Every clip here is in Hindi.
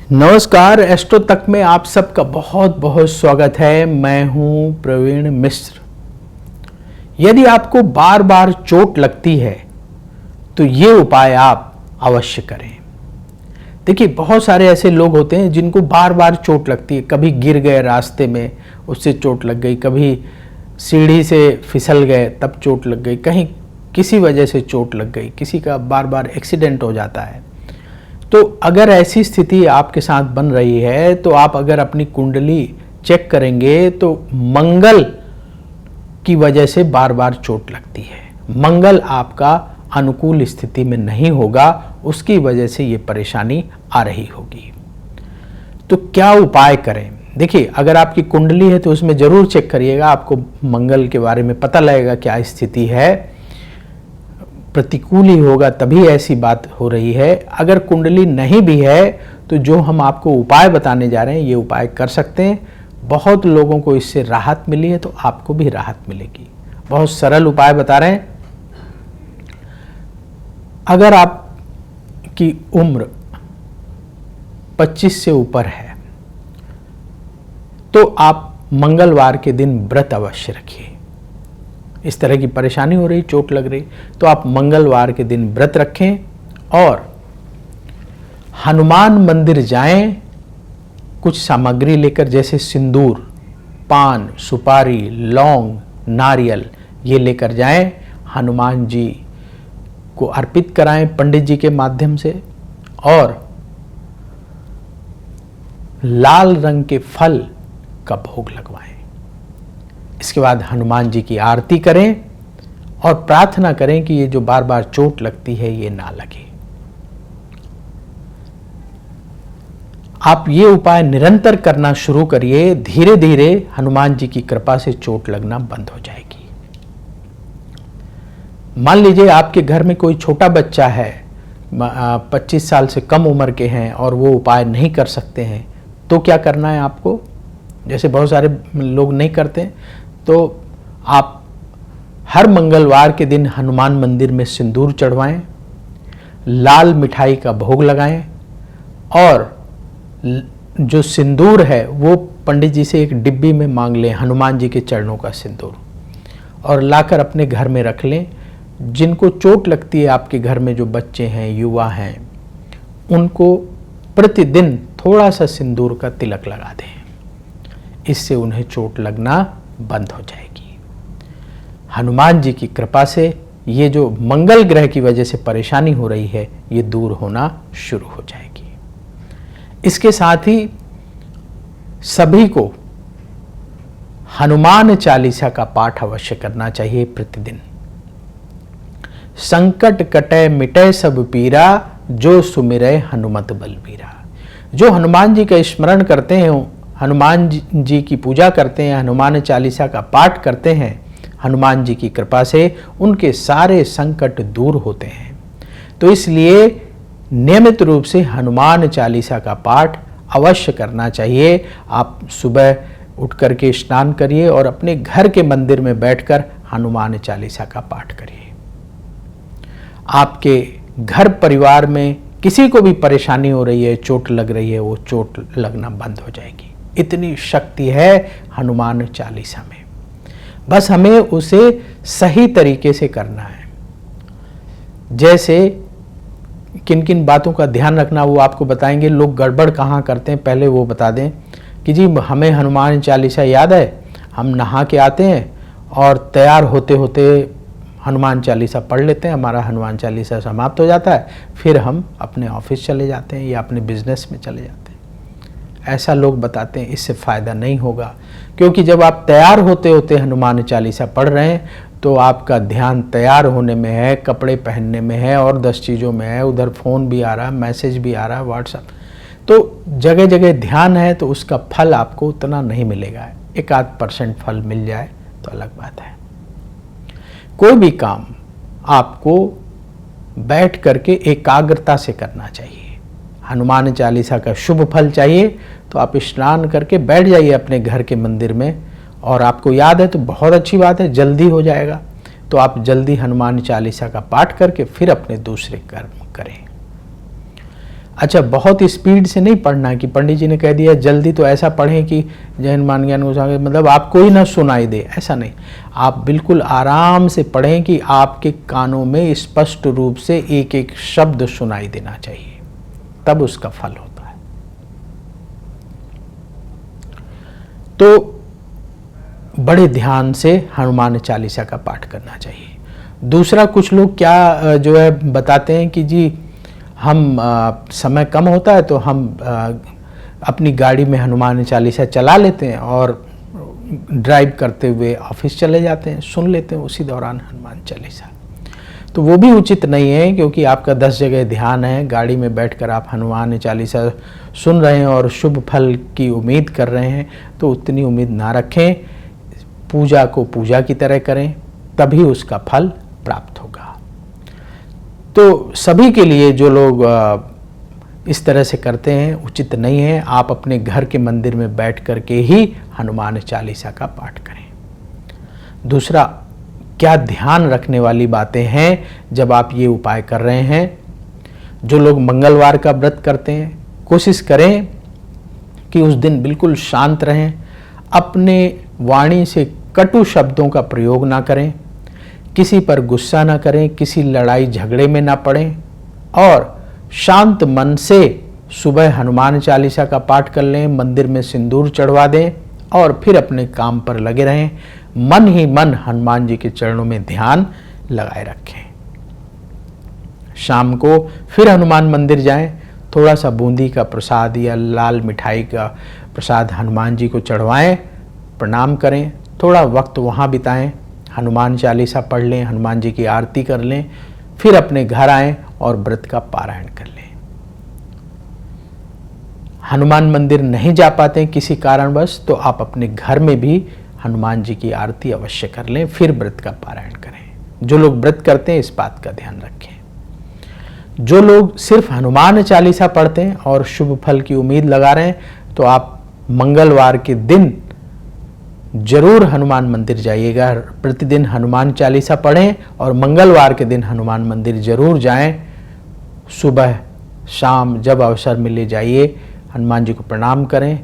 नमस्कार, एस्ट्रो तक में आप सबका बहुत बहुत स्वागत है। मैं हूं प्रवीण मिश्र। यदि आपको बार बार चोट लगती है तो ये उपाय आप अवश्य करें। देखिए, बहुत सारे ऐसे लोग होते हैं जिनको बार बार चोट लगती है। कभी गिर गए रास्ते में, उससे चोट लग गई, कभी सीढ़ी से फिसल गए तब चोट लग गई, कहीं किसी वजह से चोट लग गई, किसी का बार बार एक्सीडेंट हो जाता है। तो अगर ऐसी स्थिति आपके साथ बन रही है तो आप अगर अपनी कुंडली चेक करेंगे तो मंगल की वजह से बार बार चोट लगती है। मंगल आपका अनुकूल स्थिति में नहीं होगा, उसकी वजह से ये परेशानी आ रही होगी। तो क्या उपाय करें? देखिए, अगर आपकी कुंडली है तो उसमें जरूर चेक करिएगा, आपको मंगल के बारे में पता लगेगा क्या स्थिति है। प्रतिकूल ही होगा तभी ऐसी बात हो रही है। अगर कुंडली नहीं भी है तो जो हम आपको उपाय बताने जा रहे हैं ये उपाय कर सकते हैं। बहुत लोगों को इससे राहत मिली है तो आपको भी राहत मिलेगी। बहुत सरल उपाय बता रहे हैं। अगर आपकी उम्र 25 से ऊपर है तो आप मंगलवार के दिन व्रत अवश्य रखिए। इस तरह की परेशानी हो रही, चोट लग रही, तो आप मंगलवार के दिन व्रत रखें और हनुमान मंदिर जाएं। कुछ सामग्री लेकर, जैसे सिंदूर, पान, सुपारी, लौंग, नारियल, ये लेकर जाएं। हनुमान जी को अर्पित कराएं पंडित जी के माध्यम से, और लाल रंग के फल का भोग लगवाएं। इसके बाद हनुमान जी की आरती करें और प्रार्थना करें कि ये जो बार बार चोट लगती है ये ना लगे। आप ये उपाय निरंतर करना शुरू करिए। धीरे धीरे हनुमान जी की कृपा से चोट लगना बंद हो जाएगी। मान लीजिए आपके घर में कोई छोटा बच्चा है, 25 साल से कम उम्र के हैं और वो उपाय नहीं कर सकते हैं, तो क्या करना है आपको? जैसे बहुत सारे लोग नहीं करते, तो आप हर मंगलवार के दिन हनुमान मंदिर में सिंदूर चढ़वाएं, लाल मिठाई का भोग लगाएं, और जो सिंदूर है वो पंडित जी से एक डिब्बी में मांग लें, हनुमान जी के चरणों का सिंदूर, और लाकर अपने घर में रख लें। जिनको चोट लगती है आपके घर में, जो बच्चे हैं, युवा हैं, उनको प्रतिदिन थोड़ा सा सिंदूर का तिलक लगा दें। इससे उन्हें चोट लगना बंद हो जाएगी। हनुमान जी की कृपा से ये जो मंगल ग्रह की वजह से परेशानी हो रही है ये दूर होना शुरू हो जाएगी। इसके साथ ही सभी को हनुमान चालीसा का पाठ अवश्य करना चाहिए प्रतिदिन। संकट कटे मिटे सब पीरा, जो सुमिरै हनुमत बलबीरा। जो हनुमान जी का स्मरण करते हैं, हनुमान जी की पूजा करते हैं, हनुमान चालीसा का पाठ करते हैं, हनुमान जी की कृपा से उनके सारे संकट दूर होते हैं। तो इसलिए नियमित रूप से हनुमान चालीसा का पाठ अवश्य करना चाहिए। आप सुबह उठ करके स्नान करिए और अपने घर के मंदिर में बैठकर हनुमान चालीसा का पाठ करिए। आपके घर परिवार में किसी को भी परेशानी हो रही है, चोट लग रही है, वो चोट लगना बंद हो जाएगी। इतनी शक्ति है हनुमान चालीसा में। बस हमें उसे सही तरीके से करना है। जैसे किन किन बातों का ध्यान रखना वो आपको बताएंगे। लोग गड़बड़ कहाँ करते हैं पहले वो बता दें कि जी हमें हनुमान चालीसा याद है, हम नहा के आते हैं और तैयार होते होते हनुमान चालीसा पढ़ लेते हैं, हमारा हनुमान चालीसा समाप्त हो जाता है, फिर हम अपने ऑफिस चले जाते हैं या अपने बिजनेस में चले जाते हैं। ऐसा लोग बताते हैं, इससे फ़ायदा नहीं होगा। क्योंकि जब आप तैयार होते होते हनुमान चालीसा पढ़ रहे हैं तो आपका ध्यान तैयार होने में है, कपड़े पहनने में है और 10 चीज़ों में है। उधर फ़ोन भी आ रहा है, मैसेज भी आ रहा है, व्हाट्सएप, तो जगह जगह ध्यान है, तो उसका फल आपको उतना नहीं मिलेगा। 1-8% फल मिल जाए तो अलग बात है। कोई भी काम आपको बैठ करके एकाग्रता से करना चाहिए। हनुमान चालीसा का शुभ फल चाहिए तो आप स्नान करके बैठ जाइए अपने घर के मंदिर में, और आपको याद है तो बहुत अच्छी बात है, जल्दी हो जाएगा। तो आप जल्दी हनुमान चालीसा का पाठ करके फिर अपने दूसरे कर्म करें। अच्छा, बहुत स्पीड से नहीं पढ़ना कि पंडित जी ने कह दिया जल्दी, तो ऐसा पढ़ें कि जय हनुमान ज्ञान गोसावी मतलब आपको ही ना सुनाई दे, ऐसा नहीं। आप बिल्कुल आराम से पढ़ें कि आपके कानों में स्पष्ट रूप से एक एक शब्द सुनाई देना चाहिए, तब उसका फल होता है। तो बड़े ध्यान से हनुमान चालीसा का पाठ करना चाहिए। दूसरा, कुछ लोग क्या जो है बताते हैं कि जी हम समय कम होता है तो हम अपनी गाड़ी में हनुमान चालीसा चला लेते हैं और ड्राइव करते हुए ऑफिस चले जाते हैं, सुन लेते हैं उसी दौरान हनुमान चालीसा। तो वो भी उचित नहीं है, क्योंकि आपका 10 जगह ध्यान है, गाड़ी में बैठकर आप हनुमान चालीसा सुन रहे हैं और शुभ फल की उम्मीद कर रहे हैं, तो उतनी उम्मीद ना रखें। पूजा को पूजा की तरह करें, तभी उसका फल प्राप्त होगा। तो सभी के लिए जो लोग इस तरह से करते हैं उचित नहीं है। आप अपने घर के मंदिर में बैठ करके ही हनुमान चालीसा का पाठ करें। दूसरा, क्या ध्यान रखने वाली बातें हैं जब आप ये उपाय कर रहे हैं। जो लोग मंगलवार का व्रत करते हैं, कोशिश करें कि उस दिन बिल्कुल शांत रहें, अपने वाणी से कटु शब्दों का प्रयोग ना करें, किसी पर गुस्सा ना करें, किसी लड़ाई झगड़े में ना पड़ें और शांत मन से सुबह हनुमान चालीसा का पाठ कर लें, मंदिर में सिंदूर चढ़वा दें और फिर अपने काम पर लगे रहें। मन ही मन हनुमान जी के चरणों में ध्यान लगाए रखें। शाम को फिर हनुमान मंदिर जाएं, थोड़ा सा बूंदी का प्रसाद या लाल मिठाई का प्रसाद हनुमान जी को चढ़वाएं, प्रणाम करें, थोड़ा वक्त वहाँ बिताएं, हनुमान चालीसा पढ़ लें, हनुमान जी की आरती कर लें, फिर अपने घर आएं और व्रत का पारायण कर लें। हनुमान मंदिर नहीं जा पाते किसी कारणवश, तो आप अपने घर में भी हनुमान जी की आरती अवश्य कर लें, फिर व्रत का पारायण करें। जो लोग व्रत करते हैं इस बात का ध्यान रखें। जो लोग सिर्फ हनुमान चालीसा पढ़ते हैं और शुभ फल की उम्मीद लगा रहे हैं, तो आप मंगलवार के दिन जरूर हनुमान मंदिर जाइएगा, प्रतिदिन हनुमान चालीसा पढ़ें और मंगलवार के दिन हनुमान मंदिर जरूर जाएं। सुबह शाम जब अवसर मिले जाइए, हनुमान जी को प्रणाम करें,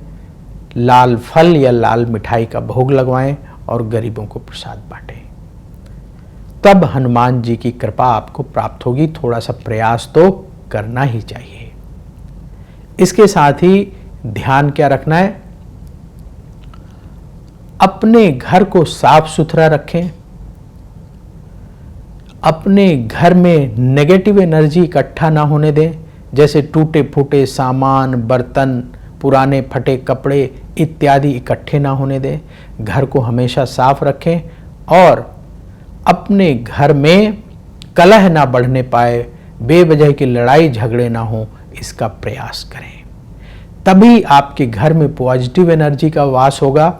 लाल फल या लाल मिठाई का भोग लगवाएं और गरीबों को प्रसाद बांटें। तब हनुमान जी की कृपा आपको प्राप्त होगी। थोड़ा सा प्रयास तो करना ही चाहिए। इसके साथ ही ध्यान क्या रखना है, अपने घर को साफ सुथरा रखें। अपने घर में नेगेटिव एनर्जी इकट्ठा ना होने दें, जैसे टूटे फूटे सामान, बर्तन, पुराने फटे कपड़े इत्यादि इकट्ठे ना होने दें। घर को हमेशा साफ रखें और अपने घर में कलह ना बढ़ने पाए, बेवजह की लड़ाई झगड़े ना हो, इसका प्रयास करें। तभी आपके घर में पॉजिटिव एनर्जी का वास होगा,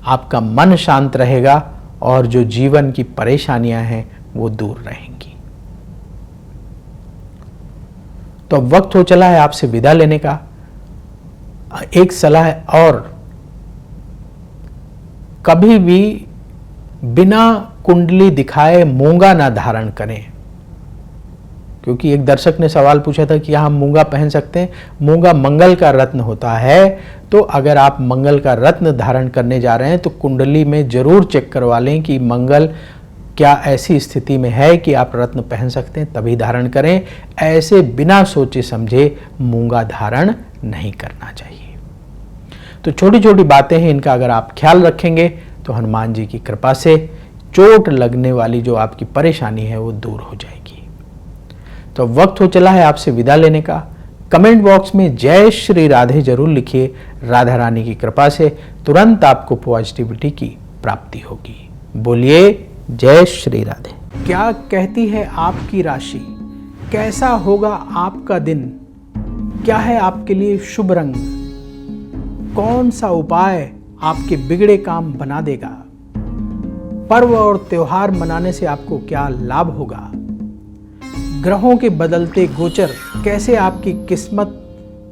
आपका मन शांत रहेगा और जो जीवन की परेशानियां हैं वो दूर रहेंगी। तो अब वक्त हो चला है आपसे विदा लेने का। एक सलाह और, कभी भी बिना कुंडली दिखाए मूंगा ना धारण करें, क्योंकि एक दर्शक ने सवाल पूछा था कि क्या हम मूंगा पहन सकते हैं। मूंगा मंगल का रत्न होता है, तो अगर आप मंगल का रत्न धारण करने जा रहे हैं तो कुंडली में जरूर चेक करवा लें कि मंगल क्या ऐसी स्थिति में है कि आप रत्न पहन सकते हैं, तभी धारण करें। ऐसे बिना सोचे समझे मूंगा धारण नहीं करना चाहिए। तो छोटी छोटी बातें हैं, इनका अगर आप ख्याल रखेंगे तो हनुमान जी की कृपा से चोट लगने वाली जो आपकी परेशानी है वो दूर हो जाएगी। तो वक्त हो चला है आपसे विदा लेने का। कमेंट बॉक्स में जय श्री राधे जरूर लिखिए। राधा रानी की कृपा से तुरंत आपको पॉजिटिविटी की प्राप्ति होगी। बोलिए जय श्री राधे। क्या कहती है आपकी राशि, कैसा होगा आपका दिन, क्या है आपके लिए शुभ रंग, कौन सा उपाय आपके बिगड़े काम बना देगा, पर्व और त्योहार मनाने से आपको क्या लाभ होगा, ग्रहों के बदलते गोचर कैसे आपकी किस्मत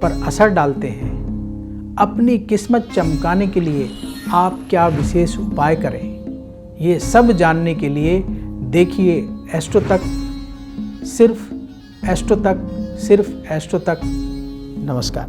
पर असर डालते हैं, अपनी किस्मत चमकाने के लिए आप क्या विशेष उपाय करें, ये सब जानने के लिए देखिए एस्ट्रो तक, सिर्फ एस्ट्रो तक नमस्कार।